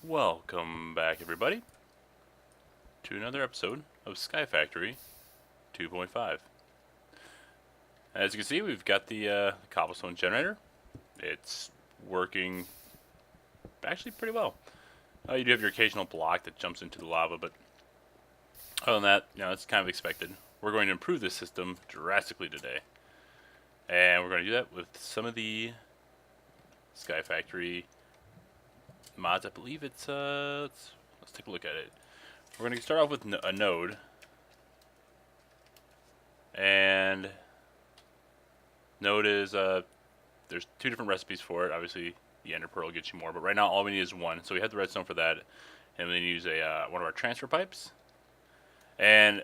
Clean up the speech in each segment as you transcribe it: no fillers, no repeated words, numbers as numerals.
Welcome back, everybody, to another episode of Skyfactory 2.5. As you can see, we've got the cobblestone generator. It's working actually pretty well. You do have your occasional block that jumps into the lava, but other than that, it's kind of expected. We're going to improve this system drastically today. And we're going to do that with some of the Skyfactory mods. I believe it's, let's take a look at it. We're going to start off with a node. And node is, there's two different recipes for it. Obviously, the ender pearl gets you more, but right now all we need is one. So we have the redstone for that, and we use one of our transfer pipes. And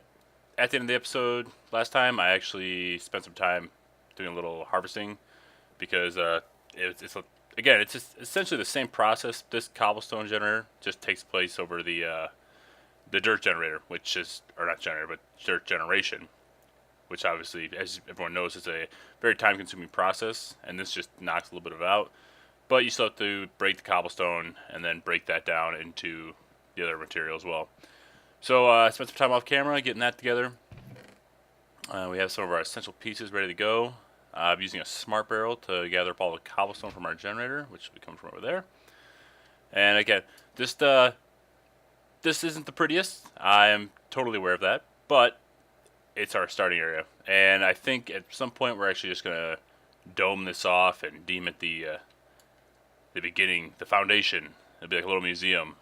at the end of the episode last time, I actually spent some time doing a little harvesting because it's just essentially the same process. This cobblestone generator just takes place over the dirt generator, which is, or not generator, but dirt generation, which obviously, as everyone knows, is a very time-consuming process, and this just knocks a little bit of it out. But you still have to break the cobblestone and then break that down into the other material as well. So I spent some time off camera getting that together. We have some of our essential pieces ready to go. I'm using a smart barrel to gather up all the cobblestone from our generator, which will be coming from over there. And again, this isn't the prettiest. I am totally aware of that, but it's our starting area. And I think at some point we're actually just gonna dome this off and deem it the beginning, the foundation. It'll be like a little museum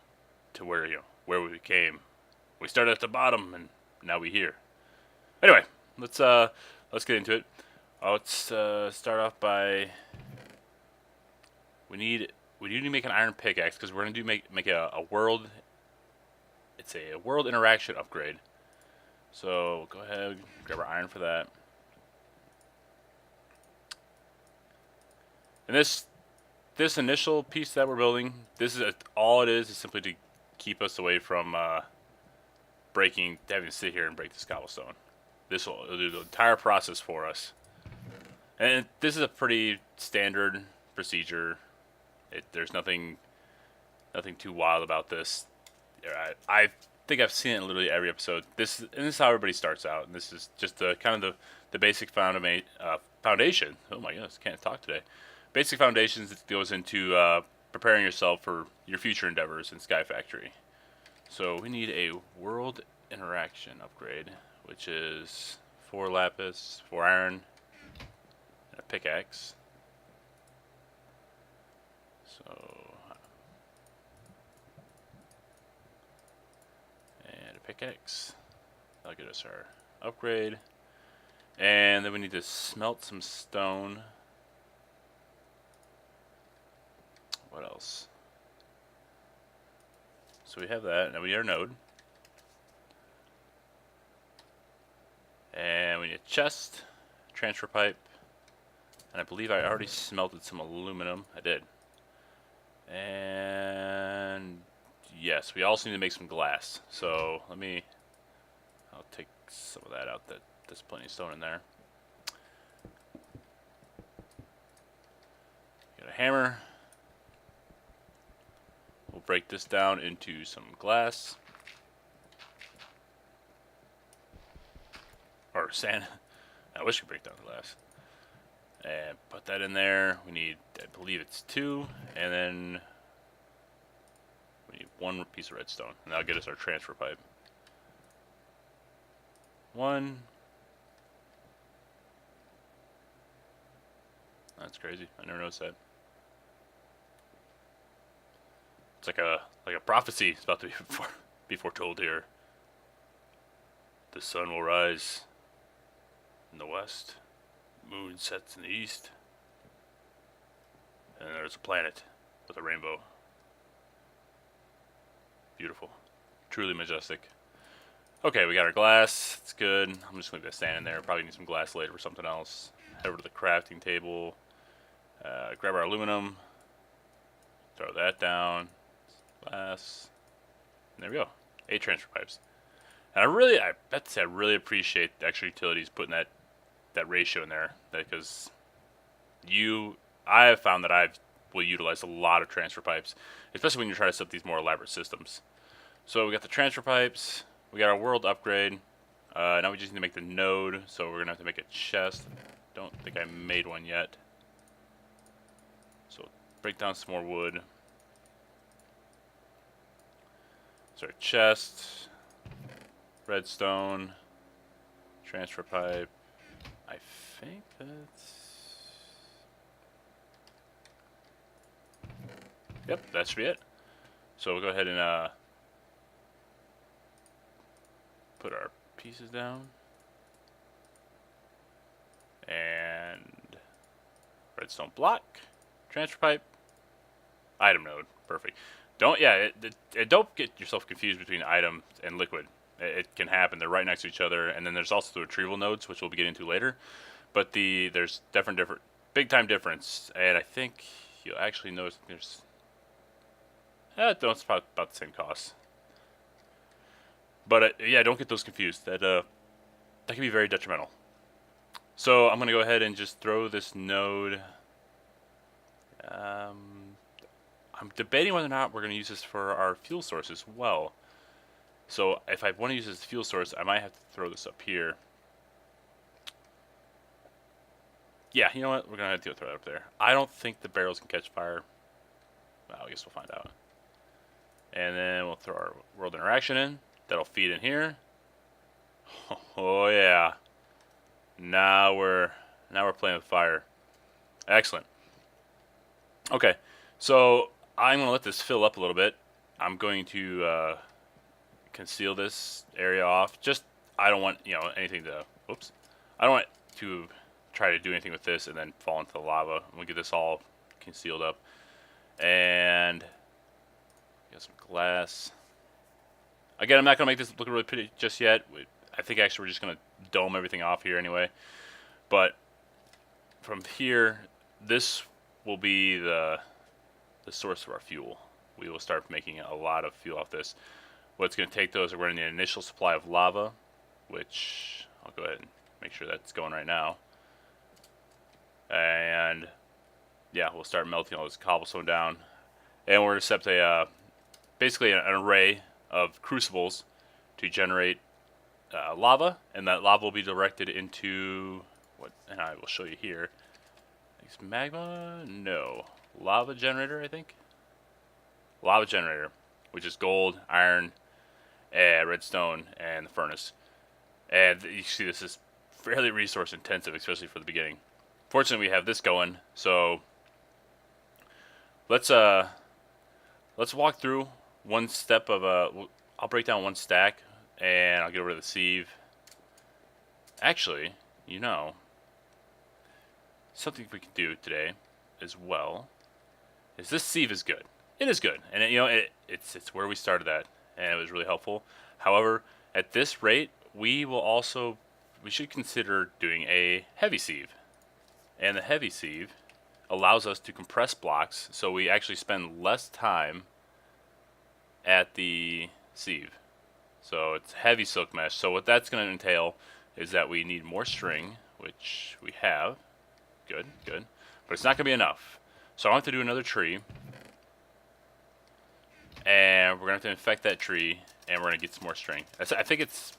to where we came. We started at the bottom and now we're here. Anyway, let's get into it. Let's start off by we need to make an iron pickaxe because we're gonna make a world. It's a world interaction upgrade. So go ahead, grab our iron for that. And this initial piece that we're building, all it is simply to keep us away from having to sit here and break this cobblestone. This will do the entire process for us. And this is a pretty standard procedure. There's nothing too wild about this. I think I've seen it in literally every episode. This is how everybody starts out, and this is just kind of the basic foundation. Oh my goodness, can't talk today. Basic foundations that goes into preparing yourself for your future endeavors in Skyfactory. So we need a world interaction upgrade, which is 4 lapis, 4 iron, and a pickaxe. And a pickaxe. That'll get us our upgrade. And then we need to smelt some stone. What else? So we have that. Now we need our node. And we need a chest, transfer pipe, and I believe I already smelted some aluminum. I did. And yes, we also need to make some glass. So I'll take some of that out. There's plenty of stone in there. Get a hammer. We'll break this down into some glass. Or sand. I wish we could break down the glass. And put that in there. We need, I believe it's 2. And then we need 1 piece of redstone. And that'll get us our transfer pipe. 1. That's crazy. I never noticed that. It's like a prophecy. It's about to be foretold here. The sun will rise in the west. Moon sets in the east. And there's a planet with a rainbow. Beautiful. Truly majestic. Okay, we got our glass. It's good. I'm just going to leave that standing there. Probably need some glass later for something else. Head over to the crafting table. Grab our aluminum. Throw that down. Glass. And there we go. 8 transfer pipes. And I have to say, I really appreciate the extra utilities putting that ratio in there. Because I have found that I've will utilize a lot of transfer pipes, especially when you're trying to set up these more elaborate systems. So we got the transfer pipes, we got our world upgrade. Now we just need to make the node, so we're gonna have to make a chest. Don't think I made one yet. So break down some more wood. So our chest, redstone, transfer pipe. I think that's... Yep, that should be it. So we'll go ahead and put our pieces down. And redstone block, transfer pipe, item node. Perfect. Don't don't get yourself confused between item and liquid. It can happen. They're right next to each other, and then there's also the retrieval nodes, which we'll be getting to later. But there's different big time difference, and I think you'll actually notice there's it's about the same cost. But yeah, don't get those confused. That can be very detrimental. So I'm gonna go ahead and just throw this node. I'm debating whether or not we're gonna use this for our fuel source as well. So if I want to use this as a fuel source, I might have to throw this up here. Yeah, you know what? We're gonna have to throw it up there. I don't think the barrels can catch fire. Well, I guess we'll find out. And then we'll throw our world interaction in. That'll feed in here. Oh yeah. Now we're playing with fire. Excellent. Okay, so I'm gonna let this fill up a little bit. I'm going to conceal this area off. I don't want anything to. Whoops. I don't want to try to do anything with this and then fall into the lava. We'll get this all concealed up. And get some glass. Again, I'm not gonna make this look really pretty just yet. I think actually we're just gonna dome everything off here anyway. But from here, this will be the source of our fuel. We will start making a lot of fuel off this. What's going to take those are running the initial supply of lava, which I'll go ahead and make sure that's going right now. And yeah, we'll start melting all this cobblestone down, and we're going to set basically an array of crucibles to generate lava, and that lava will be directed into what? And I will show you here. Is magma? No, lava generator. I think lava generator, which is gold, iron, redstone, and the furnace. And you see this is fairly resource intensive, especially for the beginning. Fortunately, we have this going, so let's walk through one step of I'll break down one stack, and I'll get over to the sieve. Actually, something we can do today as well is this sieve is good. It is good, and it's where we started at, and it was really helpful. However, at this rate, we should consider doing a heavy sieve, and the heavy sieve allows us to compress blocks, so we actually spend less time at the sieve. So it's heavy silk mesh. So what that's going to entail is that we need more string, which we have. Good. But it's not going to be enough. So I have to do another tree. And we're going to have to infect that tree, and we're going to get some more string. I think it's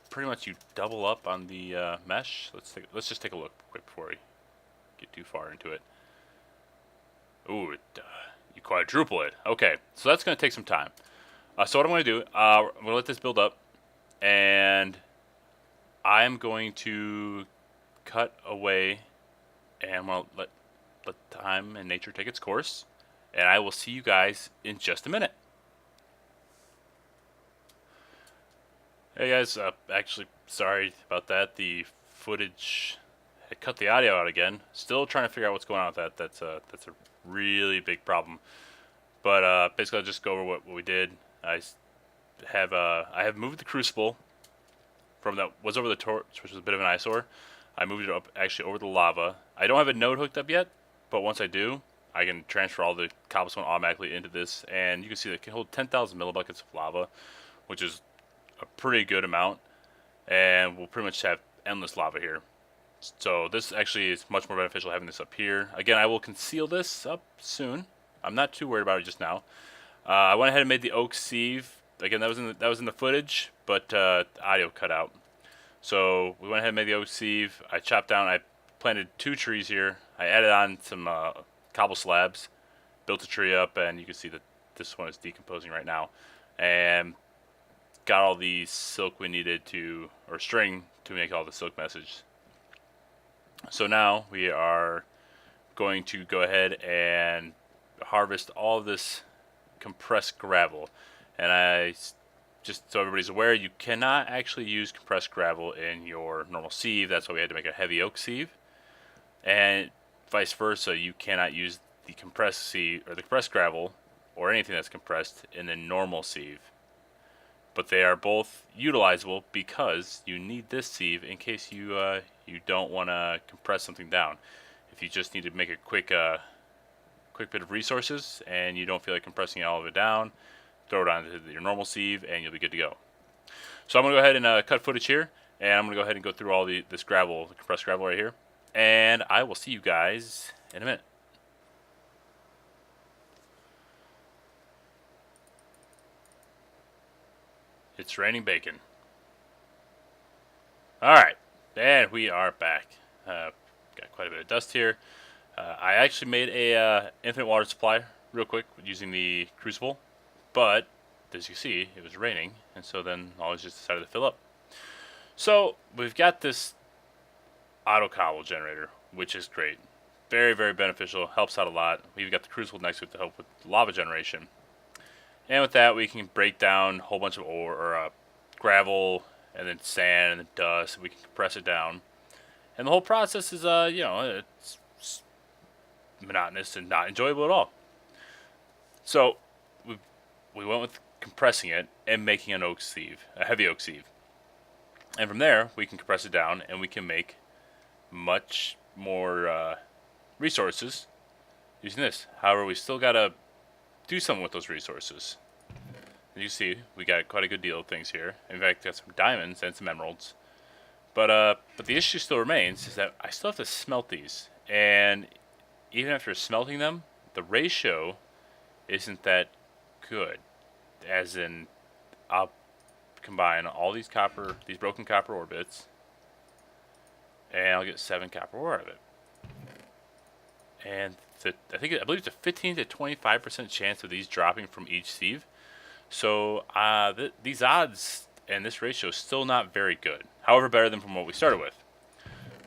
pretty much you double up on the mesh. Let's just take a look quick before we get too far into it. Ooh, you quadruple it. Okay, so that's going to take some time. So what I'm going to do, I'm going to let this build up, and I'm going to cut away, and I'm going to let time and nature take its course, and I will see you guys in just a minute. Hey guys, actually sorry about that. The footage had cut the audio out again. Still trying to figure out what's going on with that. That's a really big problem. But basically, I'll just go over what we did. I have moved the crucible from that was over the torch, which was a bit of an eyesore. I moved it up actually over the lava. I don't have a node hooked up yet, but once I do, I can transfer all the cobblestone automatically into this, and you can see that it can hold 10,000 millibuckets of lava, which is a pretty good amount, and we'll pretty much have endless lava here. So this actually is much more beneficial having this up here. Again, I will conceal this up soon. I'm not too worried about it just now. I went ahead and made the oak sieve. Again, that was in the footage, but audio cut out. So we went ahead and made the oak sieve. I chopped down. I planted 2 trees here. I added on some cobble slabs, built a tree up, and you can see that this one is decomposing right now. And got all the silk we needed to, or string to make all the silk message. So now we are going to go ahead and harvest all of this compressed gravel. And just so everybody's aware, you cannot actually use compressed gravel in your normal sieve. That's why we had to make a heavy oak sieve. And vice versa, you cannot use the compressed sieve or the compressed gravel or anything that's compressed in the normal sieve. But they are both utilizable because you need this sieve in case you don't want to compress something down. If you just need to make a quick bit of resources and you don't feel like compressing all of it down, throw it onto your normal sieve and you'll be good to go. So I'm going to go ahead and cut footage here, and I'm going to go ahead and go through all this gravel, the compressed gravel right here, and I will see you guys in a minute. It's raining bacon. Alright, and we are back. Got quite a bit of dust here. I actually made a infinite water supply real quick using the crucible, but as you see, it was raining, and so then I just decided to fill up. So we've got this auto cobble generator, which is great. Very, very beneficial, helps out a lot. We've got the crucible next to it to help with lava generation. And with that, we can break down a whole bunch of ore or gravel, and then sand, and then dust. We can compress it down, and the whole process is, it's monotonous and not enjoyable at all. So we went with compressing it and making an oak sieve, a heavy oak sieve, and from there we can compress it down, and we can make much more resources using this. However, we still gotta do something with those resources. As you see, we got quite a good deal of things here. In fact, got some diamonds and some emeralds. But the issue still remains is that I still have to smelt these, and even after smelting them, the ratio isn't that good. As in, I'll combine all these broken copper ore bits, and I'll get 7 copper ore out of it. And I believe it's a 15 to 25% chance of these dropping from each sieve. So these odds and this ratio is still not very good. However, better than from what we started with.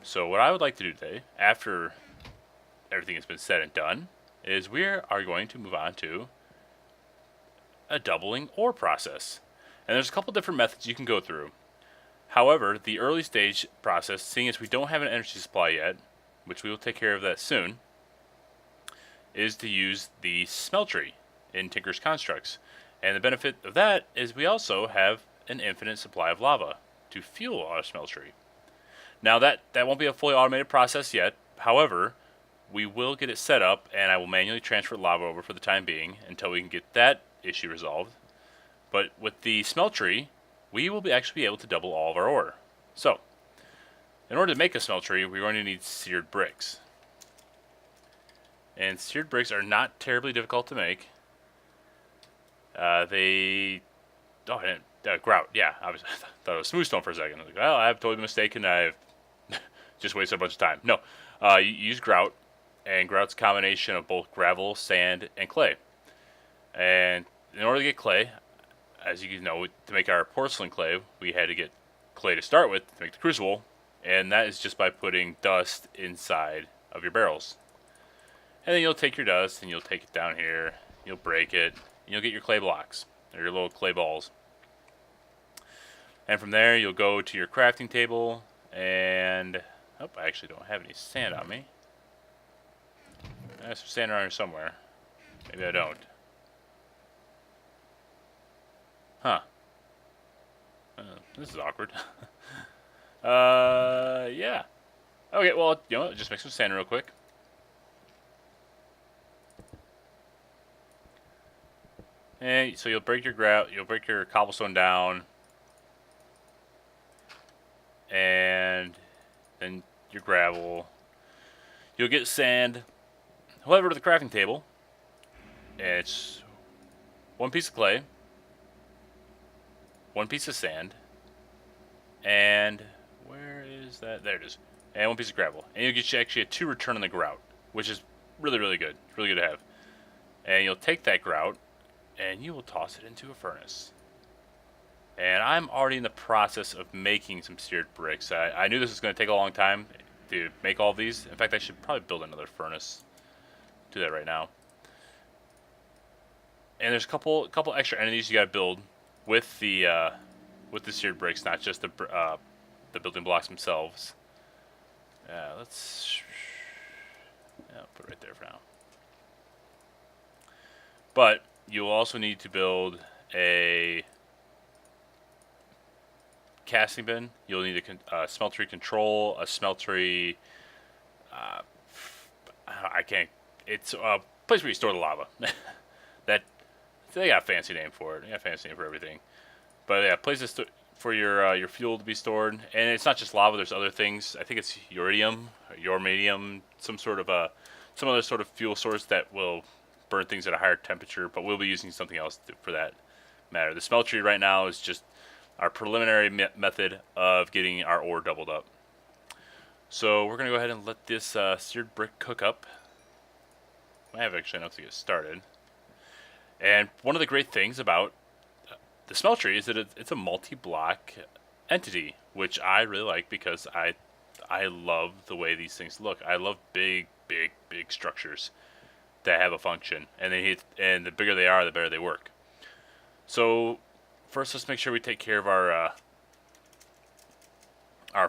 So what I would like to do today, after everything has been said and done, is we are going to move on to a doubling ore process. And there's a couple different methods you can go through. However, the early stage process, seeing as we don't have an energy supply yet, which we will take care of that soon, is to use the smeltery in Tinker's Constructs. And the benefit of that is we also have an infinite supply of lava to fuel our smeltery. Now that won't be a fully automated process yet. However, we will get it set up, and I will manually transfer lava over for the time being until we can get that issue resolved. But with the smeltery, we will actually be able to double all of our ore. So, in order to make a smeltery, we're going to need seared bricks. And seared bricks are not terribly difficult to make. Grout. Yeah, I thought it was smooth stone for a second. I was like, well, I've totally mistaken. I've just wasted a bunch of time. No, you use grout, and grout's a combination of both gravel, sand, and clay. And in order to get clay, as you know, to make our porcelain clay, we had to get clay to start with to make the crucible, and that is just by putting dust inside of your barrels. And then you'll take your dust and you'll take it down here, you'll break it, and you'll get your clay blocks, or your little clay balls. And from there, you'll go to your crafting table, and I actually don't have any sand on me. I have some sand around here somewhere. Maybe I don't. Huh. This is awkward. Yeah. Okay, well, just make some sand real quick. And so you'll break your cobblestone down, and then your gravel. You'll get sand. However, to the crafting table, it's 1 piece of clay, 1 piece of sand, and where is that? There it is. And 1 piece of gravel. And you'll get you actually a 2 return on the grout, which is really, really good. It's really good to have. And you'll take that grout, and you will toss it into a furnace. And I'm already in the process of making some seared bricks. I knew this was going to take a long time to make all these. In fact, I should probably build another furnace. Do that right now. And there's a couple extra entities you got to build with the seared bricks, not just the building blocks themselves. Let's put it right there for now. But you'll also need to build a casting bin. You'll need a smeltery control, a smeltery. I can't. It's a place where you store the lava. That they got a fancy name for it. They got a fancy name for everything. But yeah, places for your fuel to be stored, and it's not just lava. There's other things. I think it's uranium, some other sort of fuel source that will burn things at a higher temperature. But we'll be using something else for that matter. The smeltery right now is just our preliminary method of getting our ore doubled up. So we're gonna go ahead and let this seared brick cook up. I have actually enough to get started. And one of the great things about the smeltery is that it's a multi-block entity, which I really like because I love the way these things look. I love big structures that have a function, and and the bigger they are, the better they work. So first, let's make sure we take care of our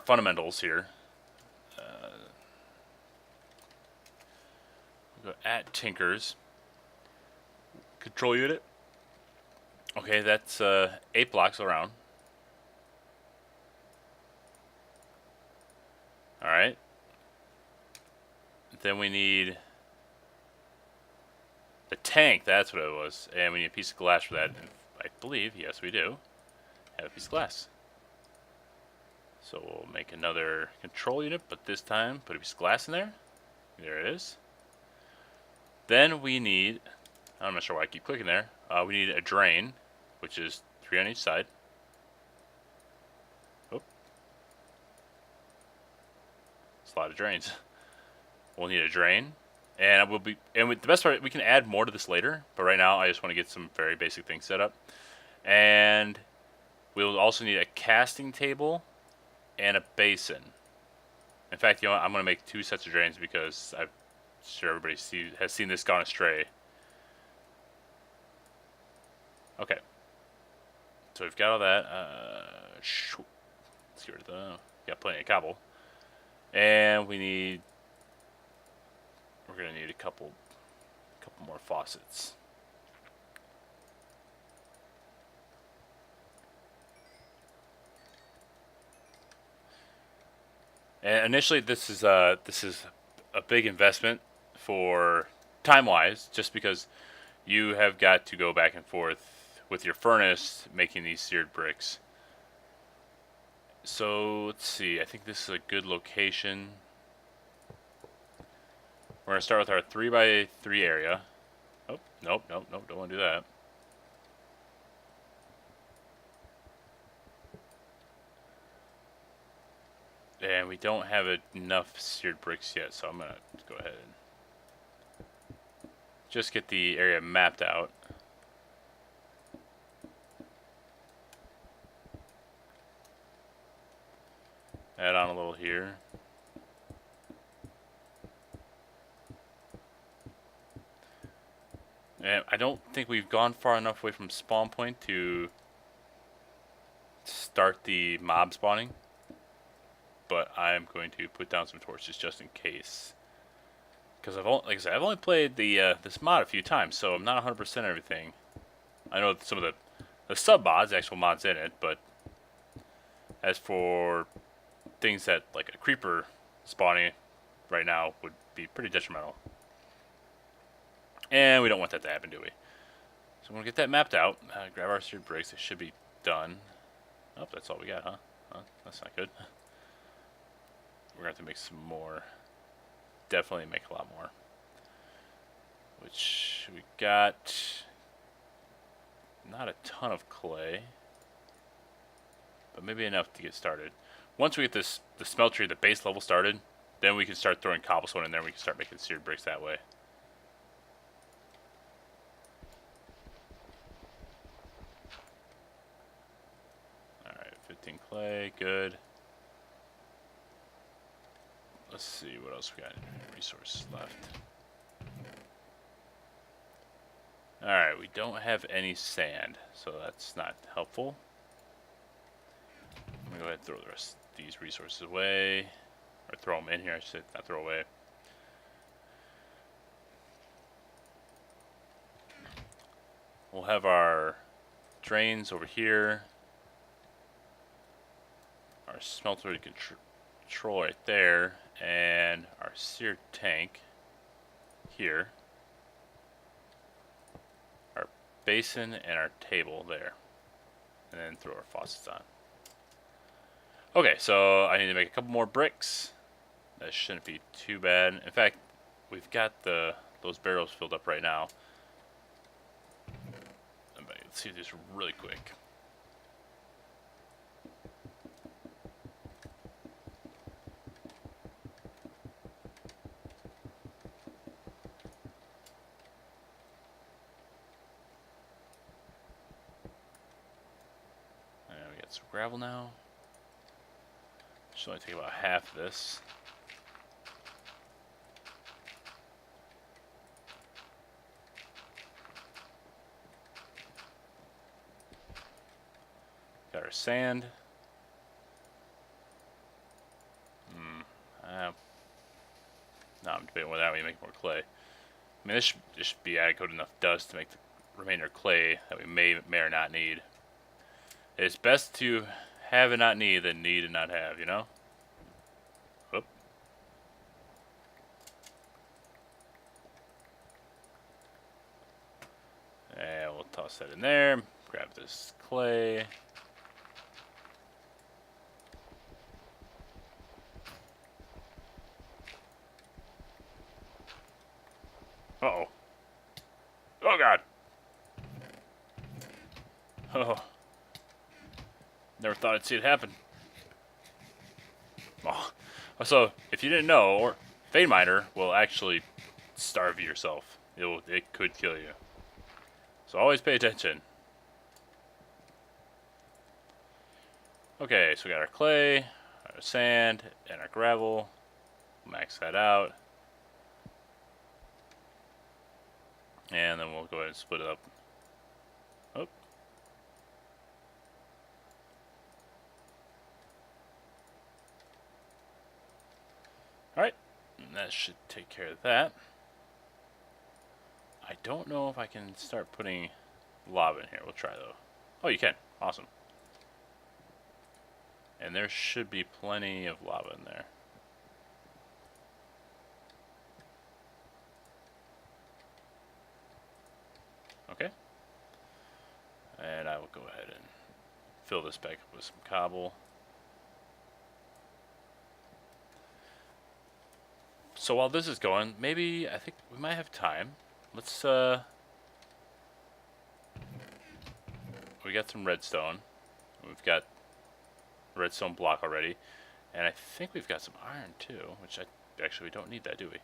fundamentals here. We'll go at Tinkers. Control unit. Okay, that's 8 blocks around. Alright. Then we need the tank, that's what it was. And we need a piece of glass for that. And I believe, yes we do, have a piece of glass. So we'll make another control unit, but this time put a piece of glass in there. There it is. Then we need, I'm not sure why I keep clicking there, we need a drain, which is 3 on each side. Oop. It's a lot of drains. We'll need a drain, and the best part, we can add more to this later, but right now I just want to get some very basic things set up. And we'll also need a casting table and a basin. In fact, you know what? I'm going to make 2 sets of drains because I'm sure everybody has seen this gone astray. Okay. So we've got all that. Let's get rid of the. Got plenty of cobble, and we're gonna need a couple more faucets. And initially, this is a big investment for time-wise, just because you have got to go back and forth with your furnace making these seared bricks. So let's see, I think this is a good location. We're going to start with our 3x3 area. Oh, nope, don't want to do that. And we don't have enough seared bricks yet, so I'm going to go ahead and just get the area mapped out. Add on a little here. And I don't think we've gone far enough away from spawn point to start the mob spawning. But I'm going to put down some torches just in case. Because like I said, I've only played this mod a few times, so I'm not 100% everything. I know some of the sub mods, actual mods in it, but as for things that like a creeper spawning right now would be pretty detrimental. And we don't want that to happen, do we? So I'm going to get that mapped out. Grab our seared bricks. It should be done. Oh, that's all we got, huh? That's not good. we're going to have to make some more. Definitely make a lot more. Which we got not a ton of clay, but maybe enough to get started. Once we get the smeltery, the base level started, then we can start throwing cobblestone in there. And we can start making seared bricks that way. All right, 15 clay, good. Let's see what else we got. Resources left. Alright, we don't have any sand, so that's not helpful. I'm going to go ahead and throw the rest of these resources away. Or throw them in here, I should say, not throw away. We'll have our drains over here. Our smelter control right there. And our seared tank here. Basin and our table there, and then throw our faucets on. Okay, so I need to make a couple more bricks. That shouldn't be too bad. In fact, we've got those barrels filled up right now. Let's see this really quick. Some gravel now. Should only take about half of this. Got our sand. Now I'm debating whether we make more clay. I mean, this should be adequate enough dust to make the remainder clay that we may or not need. It's best to have and not need than need and not have, you know? Whoop. And we'll toss that in there. Grab this clay. Uh-oh. Oh, God. Oh. Never thought I'd see it happen. Oh. So, if you didn't know, Fade Miner will actually starve you yourself. It could kill you. So always pay attention. Okay, so we got our clay, our sand, and our gravel. Max that out. And then we'll go ahead and split it up. Oh. Alright, that should take care of that. I don't know if I can start putting lava in here. We'll try though. Oh, you can. Awesome. And there should be plenty of lava in there. Okay. And I will go ahead and fill this back up with some cobble. So while this is going, maybe I think we might have time. Let's we got some redstone. We've got a redstone block already, and I think we've got some iron too, which actually we don't need that, do we?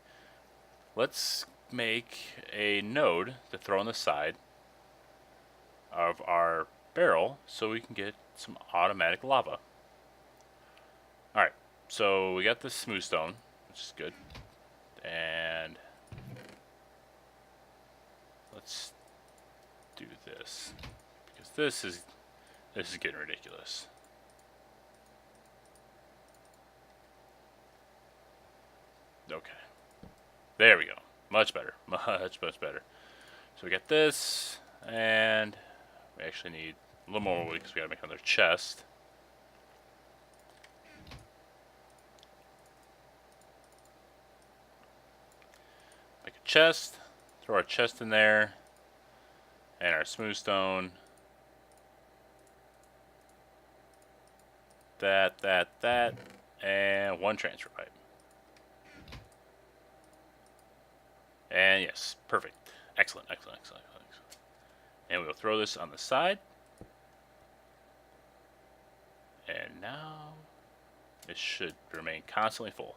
Let's make a node to throw on the side of our barrel so we can get some automatic lava. Alright, so we got the smooth stone, which is good. And let's do this, because this is getting ridiculous. Okay, there we go. Much better. Much better. So we got this, and we actually need a little more wood because we gotta make another chest. Make a chest, throw our chest in there, and our smooth stone. That. And one transfer pipe. And yes, perfect. Excellent, excellent, excellent, excellent. And we'll throw this on the side. And now it should remain constantly full.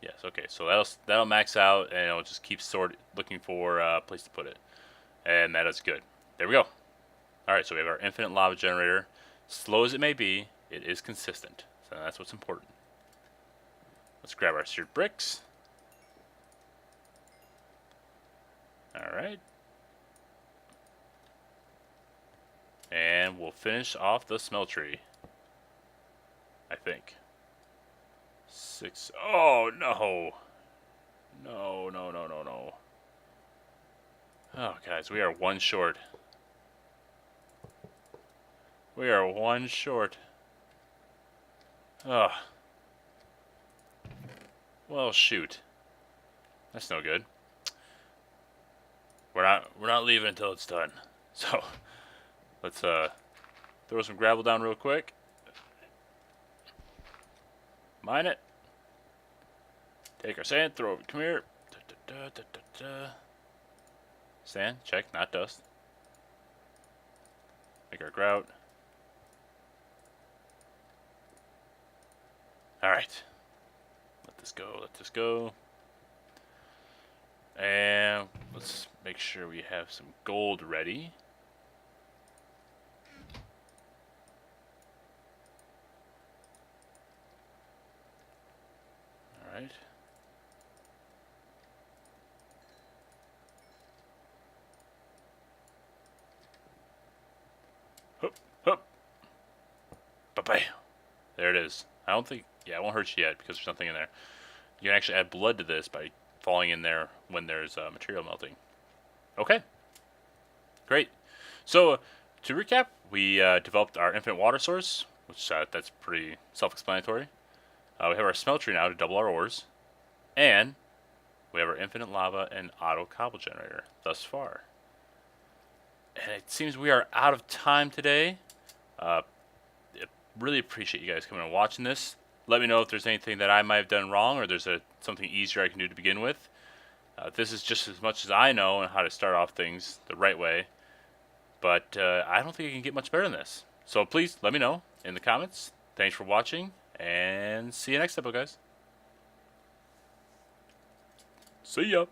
Yes, okay, so that'll max out, and it'll just keep looking for a place to put it. And that is good. There we go. Alright, so we have our infinite lava generator. Slow as it may be, it is consistent. So that's what's important. Let's grab our seared bricks. Alright. And we'll finish off the smeltery. I think. 6. Oh, no. No, no, no, no, no. Oh, guys, we are one short. We are one short. Ugh. Well, shoot. That's no good. We're not leaving until it's done. So, let's throw some gravel down real quick. Mine it. Take our sand, throw it. Come here. Sand, check, not dust. Make our grout. Alright. Let this go, let this go. And let's make sure we have some gold ready. Alright. Hup, hup. Bye-bye. There it is. I don't think, yeah, it won't hurt you yet because there's nothing in there. You can actually add blood to this by falling in there when there's material melting. Okay. Great. So, to recap, we developed our infinite water source, which that's pretty self-explanatory. We have our smeltery now to double our ores. And we have our infinite lava and auto cobble generator thus far. And it seems we are out of time today. Really appreciate you guys coming and watching this. Let me know if there's anything that I might have done wrong or there's something easier I can do to begin with. This is just as much as I know on how to start off things the right way. But I don't think I can get much better than this. So please let me know in the comments. Thanks for watching, and see you next episode, guys. See ya.